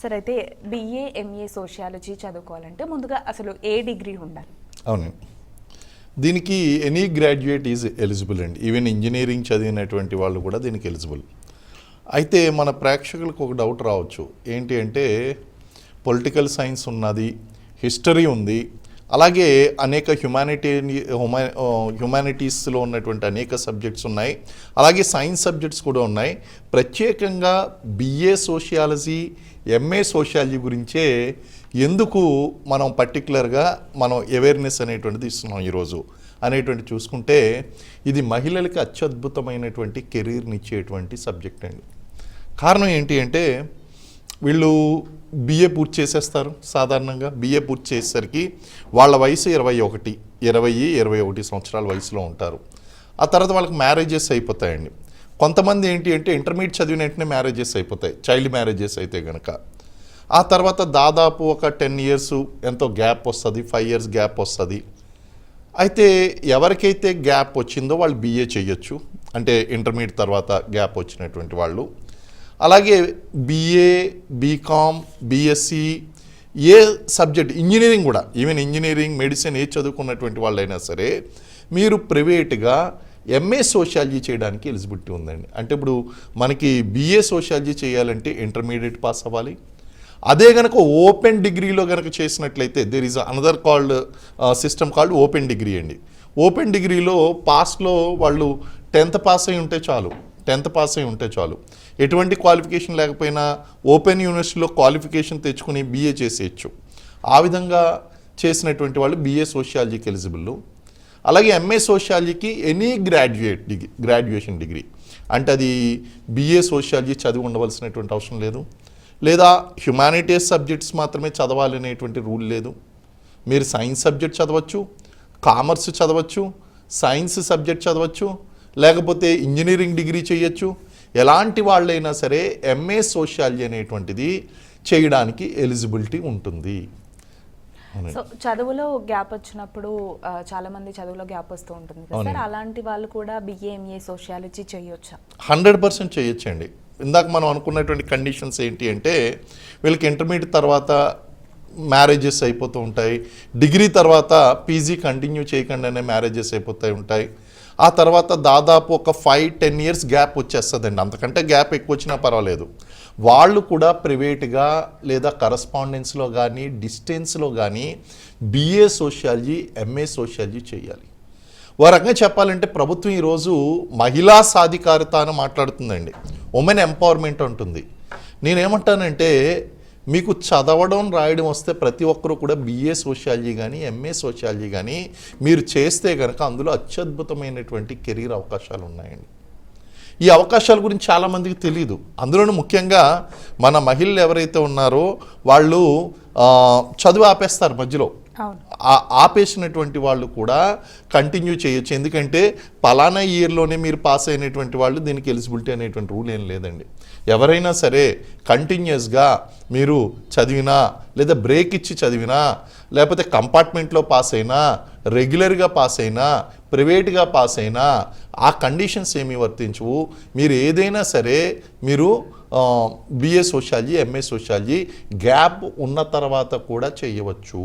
Sir అయితే BA MA sociology చదువుకోవాలంటే ముందుగా అసలు ఏ డిగ్రీ ఉండాలి? అవును, దీనికి ఎనీ గ్రాడ్యుయేట్ ఈజ్ ఎలిజిబుల్ అండి. ఈవెన్ ఇంజనీరింగ్ చదివినటువంటి వాళ్ళు కూడా దీనికి ఎలిజిబుల్. అయితే మన ప్రేక్షకులకు ఒక డౌట్ రావచ్చు, ఏంటి అంటే పొలిటికల్ సైన్స్ ఉన్నది, హిస్టరీ ఉంది, అలాగే అనేక హ్యుమానిటీస్లో ఉన్నటువంటి అనేక సబ్జెక్ట్స్ ఉన్నాయి, అలాగే సైన్స్ సబ్జెక్ట్స్ కూడా ఉన్నాయి. ప్రత్యేకంగా బిఏ సోషియాలజీ ఎంఏ సోషియాలజీ గురించే ఎందుకు మనం పర్టికులర్గా మనం అవేర్నెస్ అనేటువంటిది ఇస్తున్నాం ఈరోజు అనేటువంటి చూసుకుంటే, ఇది మహిళలకి అత్యద్భుతమైనటువంటి కెరీర్ని ఇచ్చేటువంటి సబ్జెక్ట్ అండి. కారణం ఏంటి అంటే వీళ్ళు బిఏ పూర్తి చేసేస్తారు. సాధారణంగా బిఏ పూర్తి చేసేసరికి వాళ్ళ వయసు 21 సంవత్సరాల వయసులో ఉంటారు. ఆ తర్వాత వాళ్ళకి మ్యారేజెస్ అయిపోతాయండి. కొంతమంది ఏంటి అంటే ఇంటర్మీడియట్ చదివిన వెంటనే మ్యారేజెస్ అయిపోతాయి, చైల్డ్ మ్యారేజెస్ అయితే కనుక. ఆ తర్వాత దాదాపు ఒక 10 years ఎంతో గ్యాప్ వస్తుంది, 5 years గ్యాప్ వస్తుంది. అయితే ఎవరికైతే గ్యాప్ వచ్చిందో వాళ్ళు బిఏ చేయొచ్చు, అంటే ఇంటర్మీడియట్ తర్వాత గ్యాప్ వచ్చినటువంటి వాళ్ళు. అలాగే బిఏ, బీకామ్, బిఎస్సి, ఏ సబ్జెక్ట్, ఇంజనీరింగ్ కూడా, ఈవెన్ ఇంజనీరింగ్, మెడిసిన్ ఏ చదువుకున్నటువంటి వాళ్ళైనా సరే మీరు ప్రైవేట్గా ఎంఏ సోషియాలజీ చేయడానికి ఎలిజిబిలిటీ ఉందండి. అంటే ఇప్పుడు మనకి బిఏ సోషియాలజీ చేయాలంటే ఇంటర్మీడియట్ పాస్ అవ్వాలి. అదే కనుక ఓపెన్ డిగ్రీలో కనుక చేసినట్లయితే there is another called system called open degree అండి. ఓపెన్ డిగ్రీలో పాస్లో వాళ్ళు 10th పాస్ అయి ఉంటే చాలు, ఎటువంటి క్వాలిఫికేషన్ లేకపోయినా ఓపెన్ యూనివర్సిటీలో క్వాలిఫికేషన్ తెచ్చుకుని బిఏ చేసేయచ్చు. ఆ విధంగా చేసినటువంటి వాళ్ళు బిఏ సోషియాలజీకి ఎలిజిబుల్. అలాగే ఎంఏ సోషియాలజీకి ఎనీ గ్రాడ్యుయేషన్ డిగ్రీ, అంటే అది బిఏ సోషియాలజీ చదివి ఉండవలసినటువంటి అవసరం లేదు, లేదా హ్యుమానిటీస్ సబ్జెక్ట్స్ మాత్రమే చదవాలి అనేటువంటి రూల్ లేదు. మీరు సైన్స్ సబ్జెక్ట్ చదవచ్చు, కామర్స్ చదవచ్చు, సైన్స్ సబ్జెక్ట్ చదవచ్చు, లేకపోతే ఇంజనీరింగ్ డిగ్రీ చేయొచ్చు. ఎలాంటి వాళ్ళైనా సరే ఎంఏ సోషియాలజీ అనేటువంటిది చేయడానికి ఎలిజిబిలిటీ ఉంటుంది. సో చదువులో గ్యాప్ వచ్చినప్పుడు చాలా మంది చదువులో గ్యాప్ వస్తూ ఉంటుంది కదా సార్, అలాంటి వాళ్ళు కూడా బిఏ ఎంఏ సోషియాలజీ చేయొచ్చా? 100% చేయొచ్చండి. ఇందాక మనం అనుకున్నటువంటి కండిషన్స్ ఏంటి అంటే వీళ్ళకి ఇంటర్మీడియట్ తర్వాత మ్యారేజెస్ అయిపోతూ ఉంటాయి, డిగ్రీ తర్వాత పీజీ కంటిన్యూ చేయకుండానే మ్యారేజెస్ అయిపోతూ ఉంటాయి. ఆ తర్వాత దాదాపు ఒక 5-10 years గ్యాప్ వచ్చేస్తుందండి. అంతకంటే గ్యాప్ ఎక్కువ వచ్చినా పర్వాలేదు. వాళ్ళు కూడా ప్రైవేట్గా లేదా కరస్పాండెన్స్లో కానీ డిస్టెన్స్లో కానీ బిఏ సోషియాలజీ ఎంఏ సోషియాలజీ చేయాలి. ఓ రకంగా చెప్పాలంటే ప్రభుత్వం ఈరోజు మహిళా సాధికారత అని మాట్లాడుతుందండి, ఉమెన్ ఎంపవర్మెంట్ ఉంటుంది. నేనేమంటానంటే మీకు చదవడం రాయడం వస్తే ప్రతి ఒక్కరూ కూడా బిఏ సోషియాలజీ కానీ ఎంఏ సోషియాలజీ కానీ మీరు చేస్తే కనుక అందులో అత్యద్భుతమైనటువంటి కెరీర్ అవకాశాలు ఉన్నాయండి. ఈ అవకాశాల గురించి చాలామందికి తెలియదు. అందులోనూ ముఖ్యంగా మన మహిళలు ఎవరైతే ఉన్నారో వాళ్ళు చదువు ఆపేస్తారు మధ్యలో. ఆపేసినటువంటి వాళ్ళు కూడా కంటిన్యూ చేయొచ్చు, ఎందుకంటే పలానా ఇయర్లోనే మీరు పాస్ అయినటువంటి వాళ్ళు దీనికి ఎలిజిబిలిటీ అనేటువంటి రూల్ ఏం లేదండి. ఎవరైనా సరే కంటిన్యూస్గా మీరు చదివినా, లేదా బ్రేక్ ఇచ్చి చదివినా, లేకపోతే కంపార్ట్మెంట్లో పాస్ అయినా, రెగ్యులర్గా పాస్ అయినా, ప్రైవేట్గా పాస్ అయినా ఆ కండిషన్స్ ఏమీ వర్తించవు. మీరు ఏదైనా సరే మీరు BA sociology MA sociology gap ఉన్న తర్వాత కూడా చేయవచ్చు.